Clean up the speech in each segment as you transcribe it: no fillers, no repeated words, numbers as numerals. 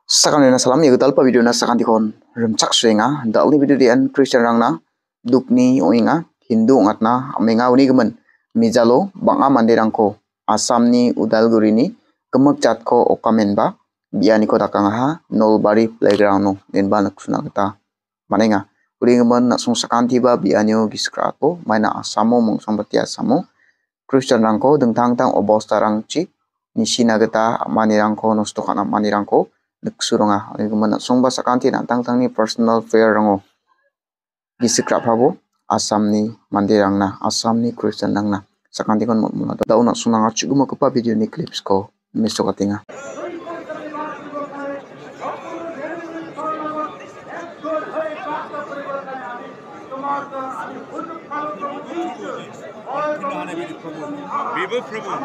Sakan na salam ya talpa video na sakan dikon remcak suenga dalni video di an Christian rangna dukni oinga Hindu ongatna amenga uni gemen mijalo banga manderangko Asamni Udalgurini gemek jatko okamenba bianiko dakangaha Nolbari playground no denba naksuna gita manenga uri gemen naksung sakanti ba bianio giskrato maina Asamo mongsong batia Asamo Christian rangko dengtang-tang obostarangchi nisina gita manirangko nosto kana manirangko Nagsuronga oleh kemen songba sakanti tang-tangni personal fair rango gisikrap habo Asamni mandirangna Asamni Christian nangna sakanti kon mona dauna sunanga chuguma kepa video ni clips ko mesokatinga We will promote.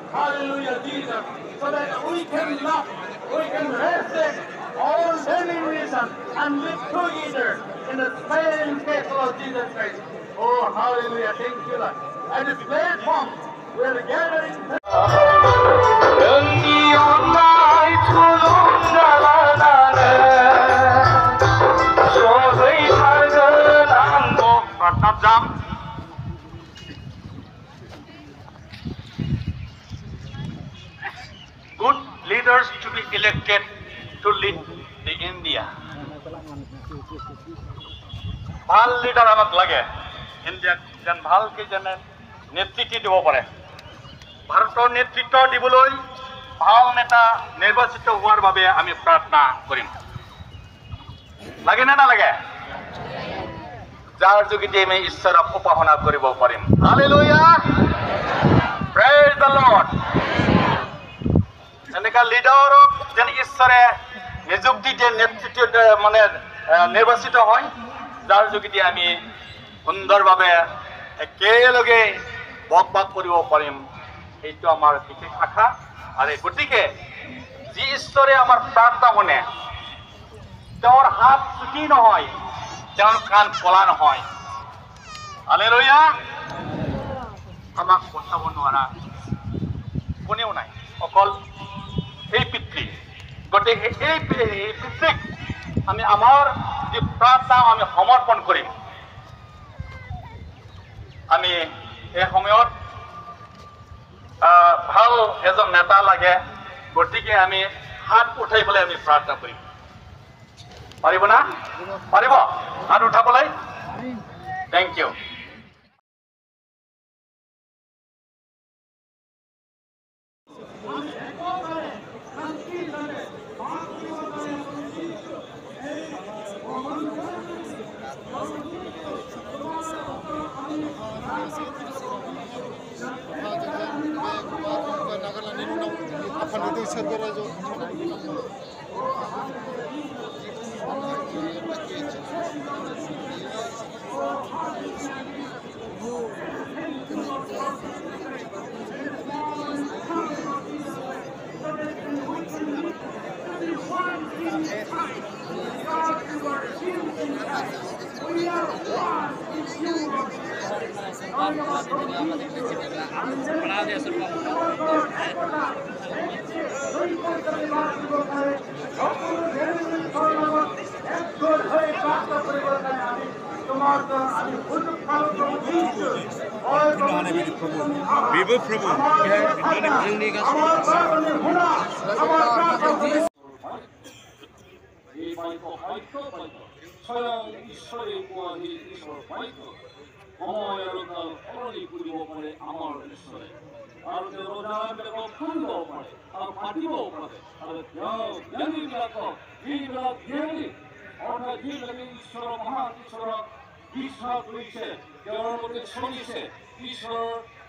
Hallelujah, Jesus, so that we can love, we can respect all living reason and live together in the same faithful of Jesus Christ. Oh, hallelujah, thank you, Lord. At this platform, we're gathering. Good leaders to be elected to lead the India. ভাল leader আমাক লাগে ইন্ডিয়াক যেন ভালকে যেন নেতৃত্ব দিব পাৰে ভাৰতৰ নেতৃত্ব দিবলৈ ভাল নেতা নিৰ্বাচিত হোৱাৰ বাবে আমি প্ৰাৰ্থনা কৰিম লাগে না নালাগে যাৰ যোগেদি আমি ঈশ্বৰক উপাসনা কৰিব পাৰিম হালেলুয়া প্ৰেজ দ্য লৰ্ড এনেকা লিডাৰক যেন ঈশ্বৰে নিযুক্তি দিয়ে নেতৃত্ব মানে নিৰ্বাচিত হয় যাৰ যোগেদি আমি সুন্দৰভাৱে একেলগে বকবাক কৰিব পাৰিম এইটো আমাৰ বিশেষ আশা আৰু গতিকে যি ঈশ্বৰে আমাৰ প্ৰাৰ্থনা শুনে তেওঁৰ হাত চুটি নহয় তেওঁৰ কাণ কলা নহয় হালেলুয়া আমাক বচাব নোৱাৰা কোনেও নাই অকল এই পিতৃ গতিকে এই পিতৃক আমি আমাৰ যি প্ৰাৰ্থনা আমি সমৰ্পণ কৰিম আমি এই সময়ত ভাল এজন নেতা লাগে গতিকে আমি হাত উঠাই পেলাই আমি প্ৰাৰ্থনা কৰিম পাৰিব না পাৰিব হাত উঠাবলৈ thank you We will promote. স্বয়ং ঈশ্বৰেৰ উপাধি ঈশ্বৰ পাইত সময়ৰ কাল সলনি কৰিব পাৰে আমাৰ ঈশ্বৰে আৰু তেওঁ ৰজাৰ বিলাকক খুলিব পাৰে আৰু পাতিবও পাৰে আৰু তেওঁ জ্ঞানীবিলাকক যিবিলাক জ্ঞানী অৰ্থাৎ যিবিলাকে ঈশ্বৰৰ মহান ঈশ্বৰক বিশ্বাস কৰিছে তেওঁৰ প্ৰতি চলিছে ঈশ্বৰৰ